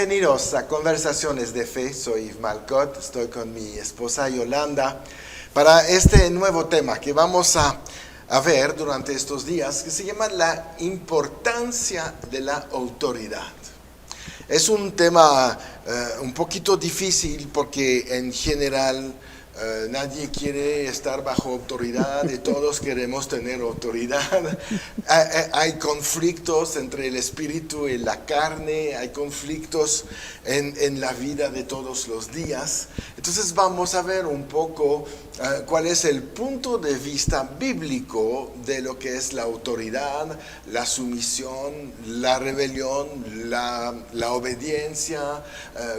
Bienvenidos a Conversaciones de Fe. Soy Yves Malcott, estoy con mi esposa Yolanda para este nuevo tema que vamos a ver durante estos días, que se llama la importancia de la autoridad. Es un tema un poquito difícil porque en general nadie quiere estar bajo autoridad y todos queremos tener autoridad. Hay conflictos entre el espíritu y la carne, hay conflictos en la vida de todos los días. Entonces vamos a ver un poco cuál es el punto de vista bíblico de lo que es la autoridad, la sumisión, la rebelión, la obediencia,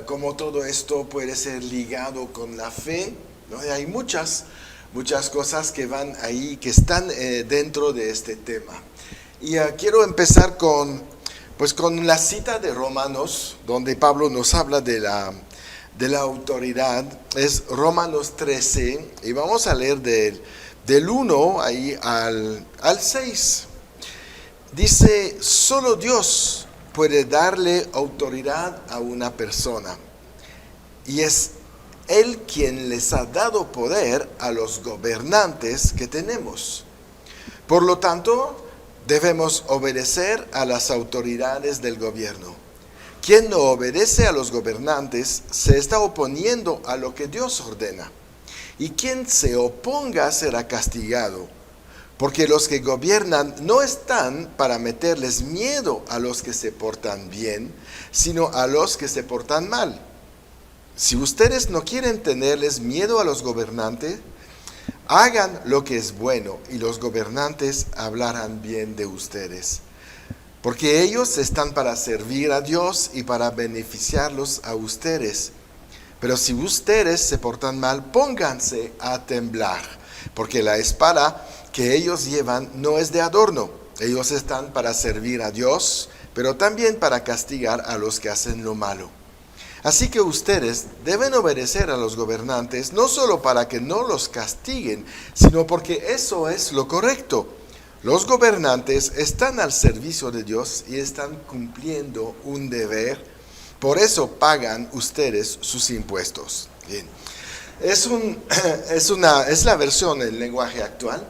cómo todo esto puede ser ligado con la fe. ¿No? Hay muchas cosas que van ahí, que están dentro de este tema. Y quiero empezar con la cita de Romanos, donde Pablo nos habla de la autoridad. Es Romanos 13, y vamos a leer del 1 ahí al 6. Dice: solo Dios puede darle autoridad a una persona, y es Él quien les ha dado poder a los gobernantes que tenemos. Por lo tanto, debemos obedecer a las autoridades del gobierno. Quien no obedece a los gobernantes se está oponiendo a lo que Dios ordena. Y quien se oponga será castigado, porque los que gobiernan no están para meterles miedo a los que se portan bien, sino a los que se portan mal. Si ustedes no quieren tenerles miedo a los gobernantes, hagan lo que es bueno y los gobernantes hablarán bien de ustedes. Porque ellos están para servir a Dios y para beneficiarlos a ustedes. Pero si ustedes se portan mal, pónganse a temblar, porque la espada que ellos llevan no es de adorno. Ellos están para servir a Dios, pero también para castigar a los que hacen lo malo. Así que ustedes deben obedecer a los gobernantes, no solo para que no los castiguen, sino porque eso es lo correcto. Los gobernantes están al servicio de Dios y están cumpliendo un deber. Por eso pagan ustedes sus impuestos. Bien. Es la versión en lenguaje actual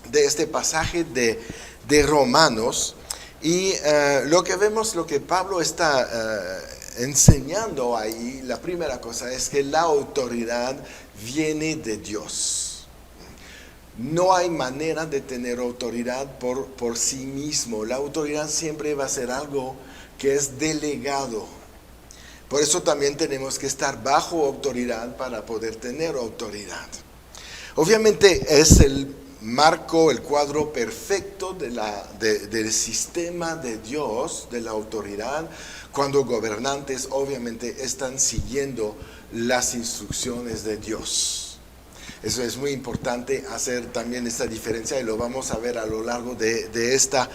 de este pasaje de Romanos. Y lo que Pablo está enseñando ahí, la primera cosa es que la autoridad viene de Dios. No hay manera de tener autoridad por sí mismo. La autoridad siempre va a ser algo que es delegado. Por eso también tenemos que estar bajo autoridad para poder tener autoridad. Obviamente es el marco, el cuadro perfecto del sistema de Dios, de la autoridad, cuando gobernantes obviamente están siguiendo las instrucciones de Dios. Eso es muy importante hacer también esta diferencia y lo vamos a ver a lo largo de esta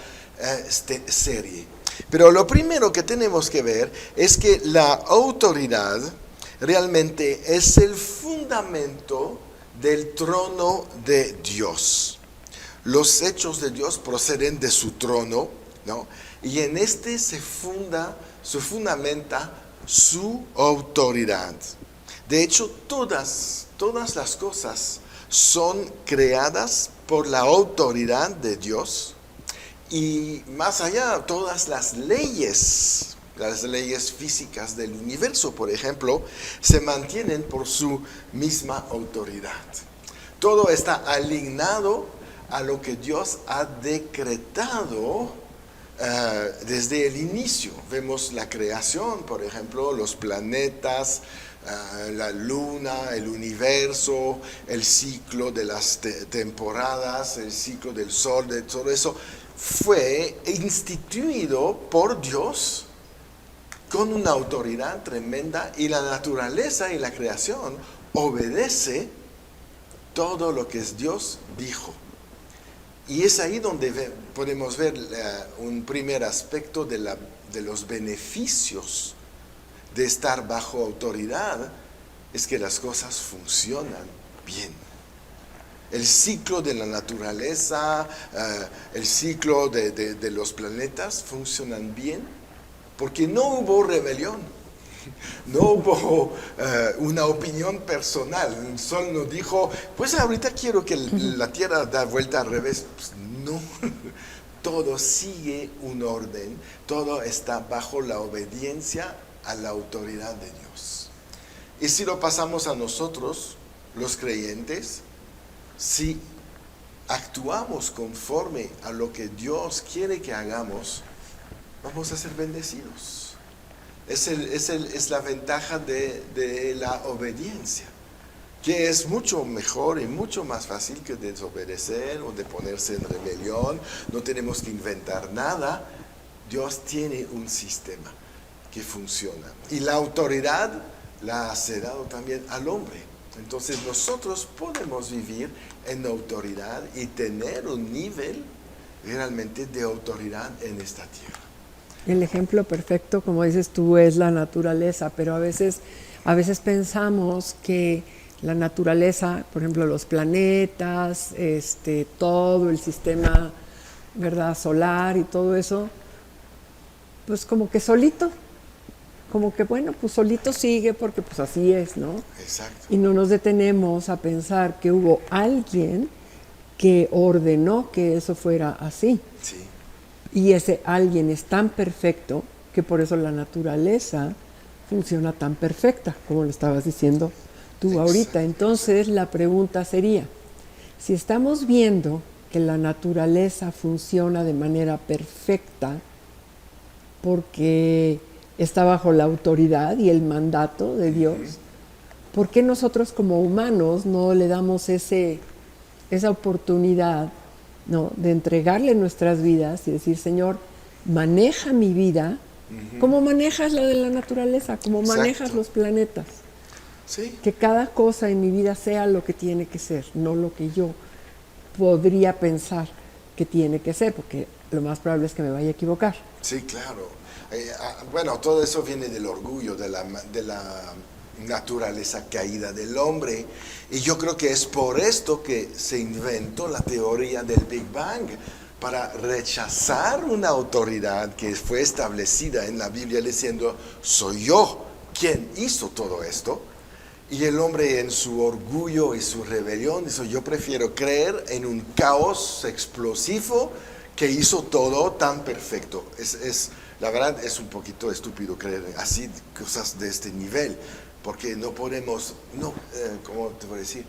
serie. Pero lo primero que tenemos que ver es que la autoridad realmente es el fundamento del trono de Dios. Los hechos de Dios proceden de su trono, ¿no? Y en este se fundamenta su autoridad. De hecho, todas las cosas son creadas por la autoridad de Dios. Y más allá, todas las leyes físicas del universo, por ejemplo, se mantienen por su misma autoridad. Todo está alineado a lo que Dios ha decretado desde el inicio. Vemos la creación, por ejemplo, los planetas, la luna, el universo, el ciclo de las temporadas, el ciclo del sol, de todo eso fue instituido por Dios con una autoridad tremenda, y la naturaleza y la creación obedece todo lo que Dios dijo. Y es ahí donde podemos ver un primer aspecto de los beneficios de estar bajo autoridad, es que las cosas funcionan bien. El ciclo de la naturaleza, el ciclo de los planetas funcionan bien porque no hubo rebelión, no hubo una opinión personal. El sol no dijo, pues ahorita quiero que la tierra da vuelta al revés. Pues no, todo sigue un orden, todo está bajo la obediencia a la autoridad de Dios. Y si lo pasamos a nosotros, los creyentes, si actuamos conforme a lo que Dios quiere que hagamos, vamos a ser bendecidos. Es la ventaja de la obediencia, que es mucho mejor y mucho más fácil que desobedecer o de ponerse en rebelión. No tenemos que inventar nada. Dios tiene un sistema que funciona. Y la autoridad la ha dado también al hombre. Entonces nosotros podemos vivir en autoridad y tener un nivel realmente de autoridad en esta tierra. El ejemplo perfecto, como dices tú, es la naturaleza, pero a veces pensamos que la naturaleza, por ejemplo, los planetas, todo el sistema, ¿verdad?, solar y todo eso, pues como que solito, como que bueno, pues solito sigue porque pues así es, ¿no? Exacto. Y no nos detenemos a pensar que hubo alguien que ordenó que eso fuera así. Sí. Y ese alguien es tan perfecto que por eso la naturaleza funciona tan perfecta, como lo estabas diciendo tú ahorita. Entonces la pregunta sería, si estamos viendo que la naturaleza funciona de manera perfecta porque está bajo la autoridad y el mandato de Dios, ¿por qué nosotros como humanos no le damos esa oportunidad, ¿no?, de entregarle nuestras vidas y decir, Señor, maneja mi vida como manejas la de la naturaleza, como manejas los planetas? Sí. Que cada cosa en mi vida sea lo que tiene que ser, no lo que yo podría pensar que tiene que ser, porque lo más probable es que me vaya a equivocar. Sí, claro. Bueno, todo eso viene del orgullo, de la naturaleza caída del hombre. Y yo creo que es por esto que se inventó la teoría del Big Bang, para rechazar una autoridad que fue establecida en la Biblia diciendo, soy yo quien hizo todo esto. Y el hombre en su orgullo y su rebelión dijo, yo prefiero creer en un caos explosivo que hizo todo tan perfecto. La verdad es un poquito estúpido creer así cosas de este nivel, porque no podemos, ¿cómo te voy a decir?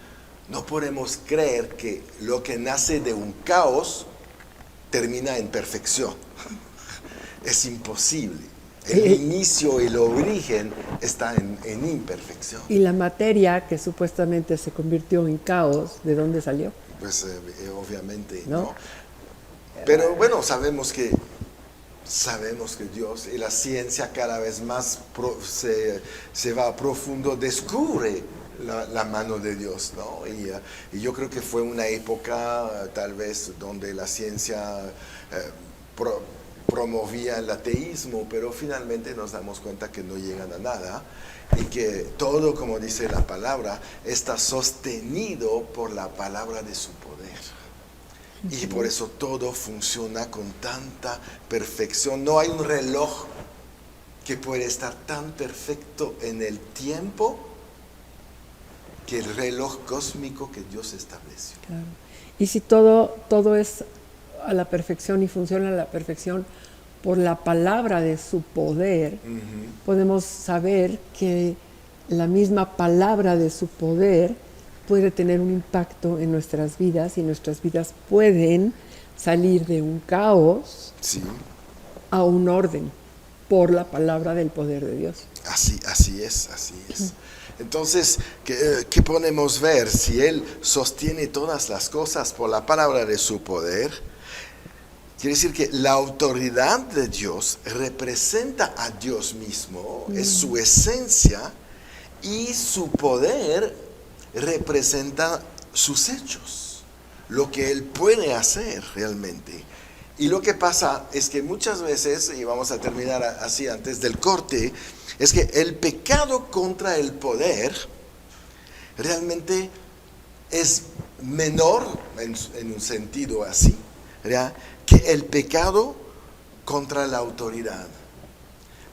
No podemos creer que lo que nace de un caos termina en perfección. Es imposible. El inicio, el origen está en imperfección. Y la materia que supuestamente se convirtió en caos, ¿de dónde salió? Pues obviamente no. Pero bueno, sabemos que Dios y la ciencia cada vez más se va a profundo, descubre la mano de Dios, ¿no? Y yo creo que fue una época tal vez donde la ciencia promovía el ateísmo, pero finalmente nos damos cuenta que no llegan a nada y que todo, como dice la palabra, está sostenido por la palabra de su poder. Y por eso todo funciona con tanta perfección. No hay un reloj que puede estar tan perfecto en el tiempo que el reloj cósmico que Dios estableció. Claro. Y si todo es a la perfección y funciona a la perfección por la palabra de su poder, podemos saber que la misma palabra de su poder puede tener un impacto en nuestras vidas y nuestras vidas pueden salir de un caos a un orden por la palabra del poder de Dios. Así es. Entonces, ¿qué podemos ver? Si Él sostiene todas las cosas por la palabra de su poder, quiere decir que la autoridad de Dios representa a Dios mismo, es su esencia, y su poder representa sus hechos, lo que Él puede hacer realmente. Y lo que pasa es que muchas veces, y vamos a terminar así antes del corte, es que el pecado contra el poder realmente es menor, en un sentido así, ¿verdad?, que el pecado contra la autoridad.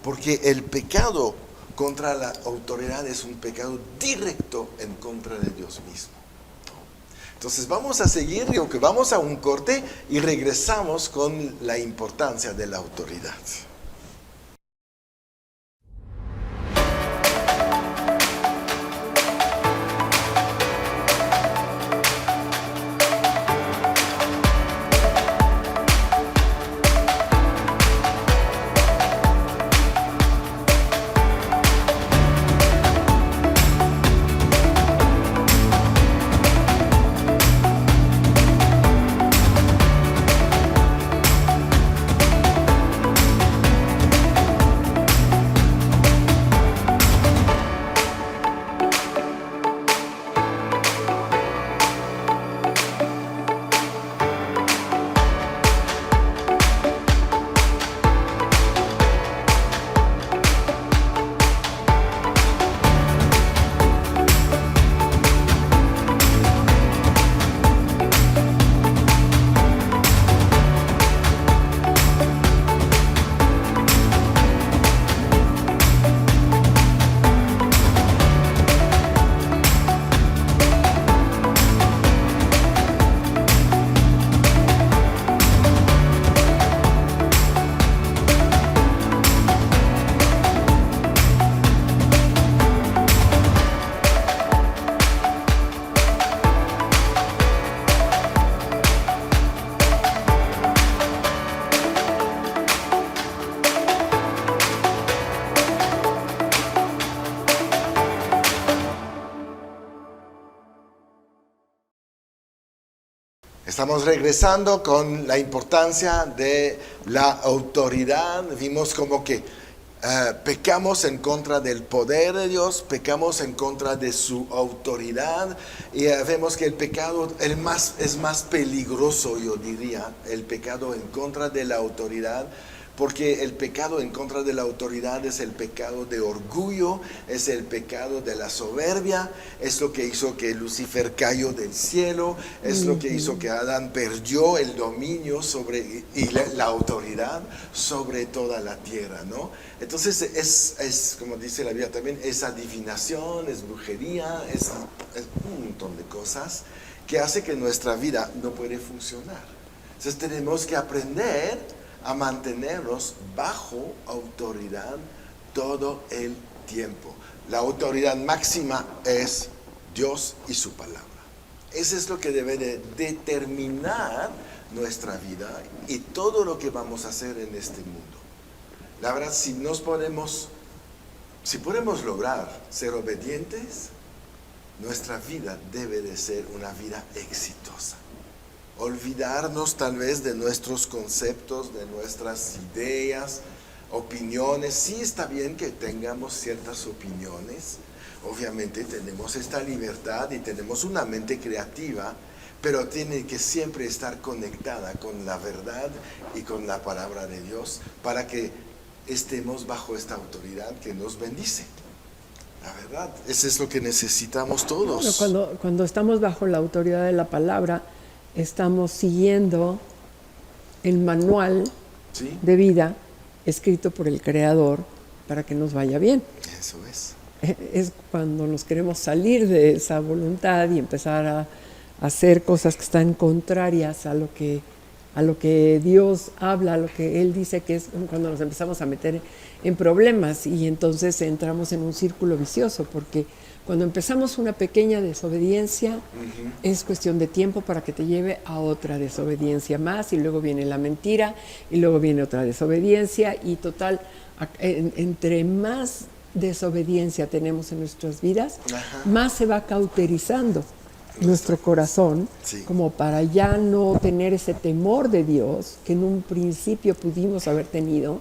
porque el pecado contra la autoridad es un pecado directo en contra de Dios mismo. Entonces vamos a seguir, digo que vamos a un corte y regresamos con la importancia de la autoridad. Estamos regresando con la importancia de la autoridad. Vimos como que pecamos en contra del poder de Dios, pecamos en contra de su autoridad y vemos que el pecado es más peligroso, yo diría, el pecado en contra de la autoridad. Porque el pecado en contra de la autoridad es el pecado de orgullo, es el pecado de la soberbia, es lo que hizo que Lucifer cayó del cielo, es lo que hizo que Adán perdió el dominio y la autoridad sobre toda la tierra, ¿no? Entonces es como dice la Biblia también, es adivinación, es brujería, es un montón de cosas que hace que nuestra vida no puede funcionar. Entonces tenemos que aprender a mantenernos bajo autoridad todo el tiempo. La autoridad máxima es Dios y su palabra. Eso es lo que debe de determinar nuestra vida y todo lo que vamos a hacer en este mundo. La verdad, si podemos lograr ser obedientes, nuestra vida debe de ser una vida exitosa. Olvidarnos tal vez de nuestros conceptos, de nuestras ideas, opiniones. Sí está bien que tengamos ciertas opiniones, obviamente tenemos esta libertad y tenemos una mente creativa, pero tiene que siempre estar conectada con la verdad y con la palabra de Dios para que estemos bajo esta autoridad que nos bendice. La verdad, eso es lo que necesitamos todos. Bueno, cuando estamos bajo la autoridad de la palabra, estamos siguiendo el manual de vida escrito por el Creador para que nos vaya bien. Eso es. Es cuando nos queremos salir de esa voluntad y empezar a hacer cosas que están contrarias a lo que Dios habla, a lo que Él dice, que es cuando nos empezamos a meter en problemas y entonces entramos en un círculo vicioso, porque cuando empezamos una pequeña desobediencia, es cuestión de tiempo para que te lleve a otra desobediencia más, y luego viene la mentira, y luego viene otra desobediencia, y total, entre más desobediencia tenemos en nuestras vidas, más se va cauterizando nuestro corazón, como para ya no tener ese temor de Dios que en un principio pudimos haber tenido.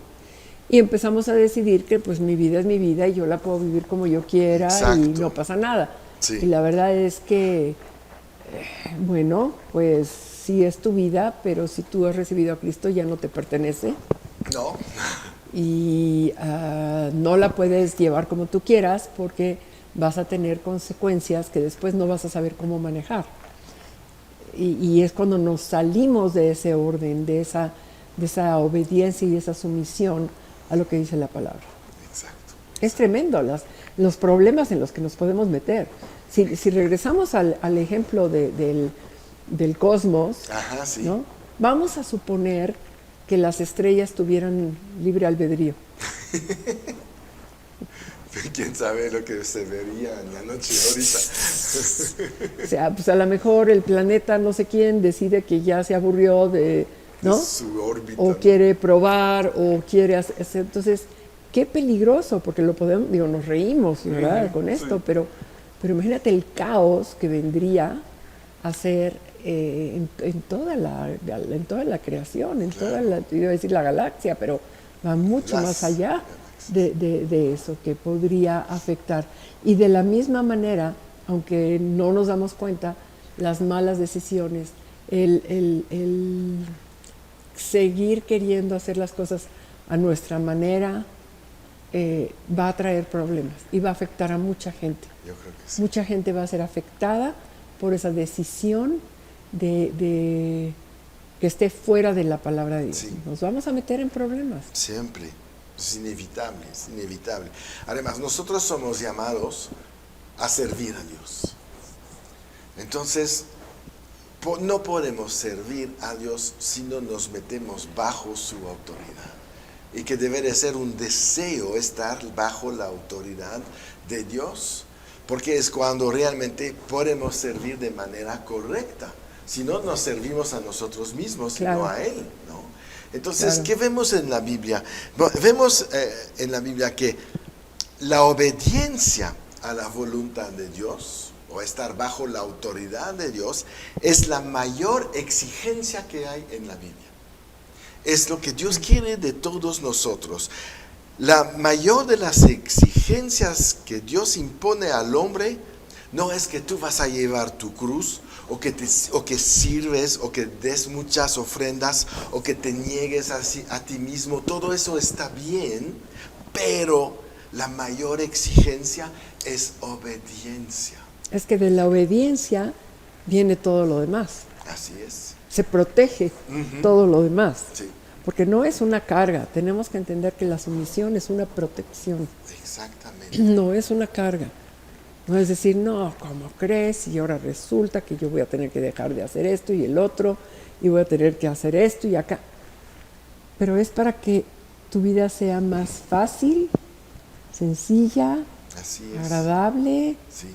Y empezamos a decidir que pues mi vida es mi vida y yo la puedo vivir como yo quiera. Exacto. Y no pasa nada. Sí. Y la verdad es que, bueno, pues sí es tu vida, pero si tú has recibido a Cristo ya no te pertenece. No. Y no la puedes llevar como tú quieras porque vas a tener consecuencias que después no vas a saber cómo manejar. Y es cuando nos salimos de ese orden, de esa obediencia y esa sumisión a lo que dice la palabra. Es tremendo los problemas en los que nos podemos meter. Si regresamos al ejemplo del cosmos, Ajá, sí. ¿no? Vamos a suponer que las estrellas tuvieran libre albedrío. ¿Quién sabe lo que se vería en la noche ahorita? O sea, pues a lo mejor el planeta no sé quién decide que ya se aburrió ¿no? De su órbita. O ¿no? quiere probar, o quiere hacer. Entonces, qué peligroso, porque lo podemos, digo, nos reímos, ¿verdad? Con esto, sí. pero imagínate el caos que vendría a ser en toda la creación, en toda la, iba a decir la galaxia, pero va mucho más allá de eso, que podría afectar. Y de la misma manera, aunque no nos damos cuenta, las malas decisiones, el seguir queriendo hacer las cosas a nuestra manera, va a traer problemas y va a afectar a mucha gente. Yo creo que sí. Mucha gente va a ser afectada por esa decisión de que esté fuera de la palabra de Dios. Sí. Nos vamos a meter en problemas. Siempre. Es inevitable, es inevitable. Además, nosotros somos llamados a servir a Dios. Entonces, no podemos servir a Dios si no nos metemos bajo su autoridad. Y que debe de ser un deseo estar bajo la autoridad de Dios, porque es cuando realmente podemos servir de manera correcta. Si no, nos servimos a nosotros mismos, Claro. y no a Él, ¿no? Entonces, Claro. ¿qué vemos en la Biblia? Vemos en la Biblia que la obediencia a la voluntad de Dios, o estar bajo la autoridad de Dios, es la mayor exigencia que hay en la Biblia. Es lo que Dios quiere de todos nosotros. La mayor de las exigencias que Dios impone al hombre no es que tú vas a llevar tu cruz, o que sirves, o que des muchas ofrendas, o que te niegues a ti mismo. Todo eso está bien, pero la mayor exigencia es obediencia. Es que de la obediencia viene todo lo demás. Así es. Se protege todo lo demás. Sí, Porque no es una carga. Tenemos que entender que la sumisión es una protección. exactamente. No es una carga. No es decir, no, ¿cómo crees? Y ahora resulta que yo voy a tener que dejar de hacer esto y el otro, y voy a tener que hacer esto y acá. Pero es para que tu vida sea más fácil, sencilla, Así es. agradable, Sí.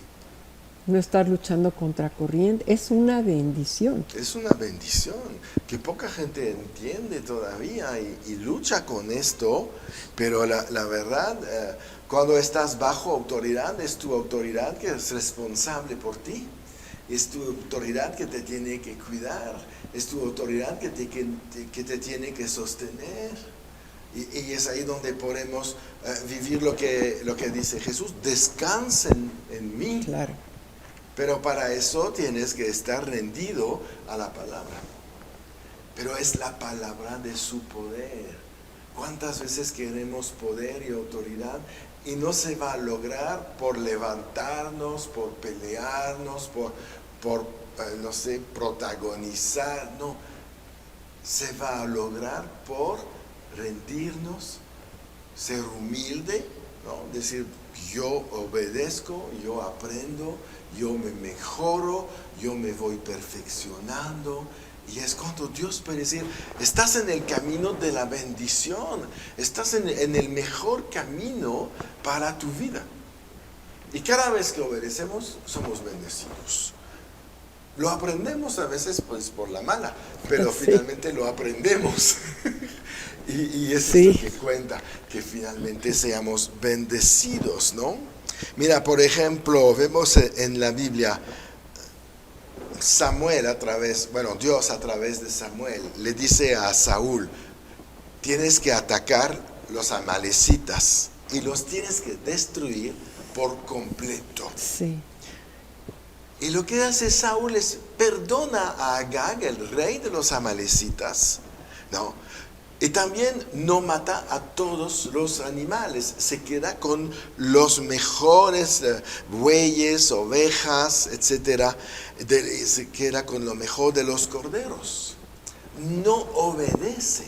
no estar luchando contra corriente. Es una bendición. Es una bendición que poca gente entiende todavía y lucha con esto, pero la verdad, cuando estás bajo autoridad, es tu autoridad que es responsable por ti, es tu autoridad que te tiene que cuidar, es tu autoridad que te tiene que sostener. Y es ahí donde podemos vivir lo que dice Jesús: descansen en mí. Claro. Pero para eso tienes que estar rendido a la palabra. Pero es la palabra de su poder. ¿Cuántas veces queremos poder y autoridad y no se va a lograr por levantarnos, por pelearnos, por no sé, protagonizar? No, se va a lograr por rendirnos, ser humilde, ¿no? Decir, yo obedezco, yo aprendo, yo me mejoro, yo me voy perfeccionando. Y es cuando Dios puede decir, estás en el camino de la bendición, estás en el mejor camino para tu vida. Y cada vez que obedecemos, somos bendecidos. Lo aprendemos a veces pues por la mala, pero Sí. finalmente lo aprendemos. Y eso Sí. es lo que cuenta, que finalmente seamos bendecidos, ¿no? Mira, por ejemplo, vemos en la Biblia, Dios a través de Samuel le dice a Saúl, tienes que atacar los amalecitas y los tienes que destruir por completo. Sí. Y lo que hace Saúl es perdona a Agag, el rey de los amalecitas, ¿no? Y también no mata a todos los animales, se queda con los mejores bueyes, ovejas, etcétera, se queda con lo mejor de los corderos. No obedece.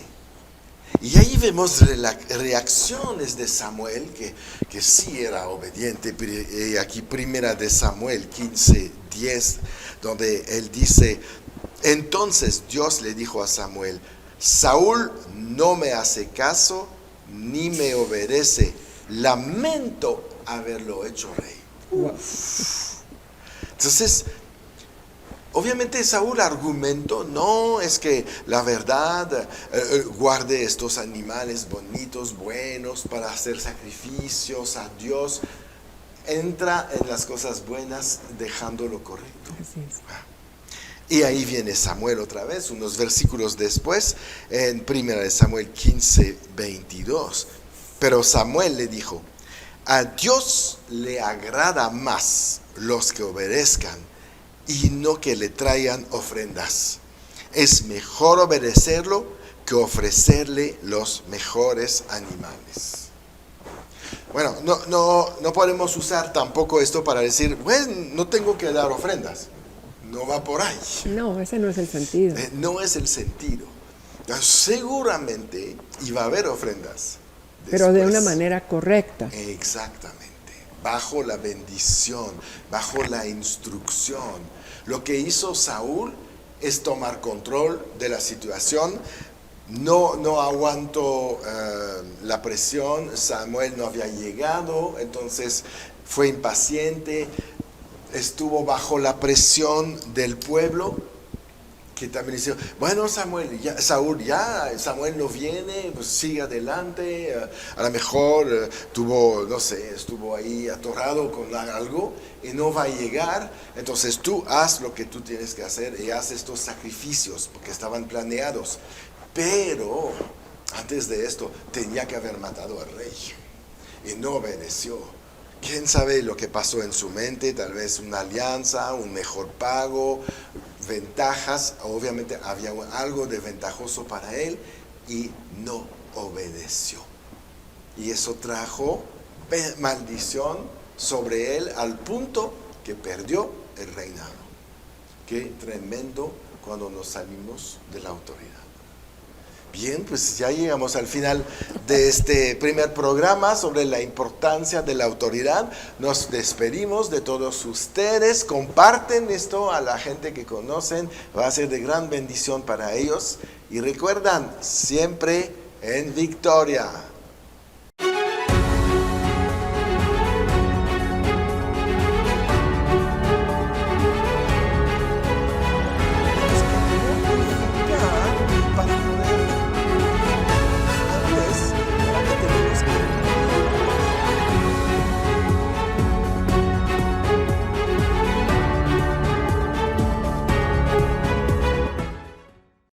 Y ahí vemos las reacciones de Samuel, que sí era obediente. Aquí primera de Samuel 15:10, donde él dice, entonces Dios le dijo a Samuel, Saúl no me hace caso ni me obedece. Lamento haberlo hecho rey. Wow. Entonces, obviamente Saúl argumentó, no, es que la verdad, guarde estos animales bonitos, buenos, para hacer sacrificios a Dios. Entra en las cosas buenas dejando lo correcto. Así es. Y ahí viene Samuel otra vez, unos versículos después, en 1 Samuel 15:22. Pero Samuel le dijo, a Dios le agrada más los que obedezcan y no que le traigan ofrendas. Es mejor obedecerlo que ofrecerle los mejores animales. Bueno, no podemos usar tampoco esto para decir, bueno, no tengo que dar ofrendas. No va por ahí. No, ese no es el sentido. No es el sentido. Seguramente iba a haber ofrendas. Pero de después. una manera correcta. Exactamente. Bajo la bendición, bajo la instrucción. Lo que hizo Saúl es tomar control de la situación. No aguantó la presión. Samuel no había llegado, entonces fue impaciente. Estuvo bajo la presión del pueblo, que también dice, bueno, Samuel no viene, pues sigue adelante. A lo mejor estuvo ahí atorado con algo y no va a llegar. Entonces tú haz lo que tú tienes que hacer y haz estos sacrificios, porque estaban planeados. Pero antes de esto tenía que haber matado al rey y no obedeció. ¿Quién sabe lo que pasó en su mente? Tal vez una alianza, un mejor pago, ventajas. Obviamente había algo de ventajoso para él y no obedeció. Y eso trajo maldición sobre él al punto que perdió el reinado. Qué tremendo cuando nos salimos de la autoridad. Bien, pues ya llegamos al final de este primer programa sobre la importancia de la autoridad. Nos despedimos de todos ustedes. Comparten esto a la gente que conocen. Va a ser de gran bendición para ellos. Y recuerdan, siempre en victoria.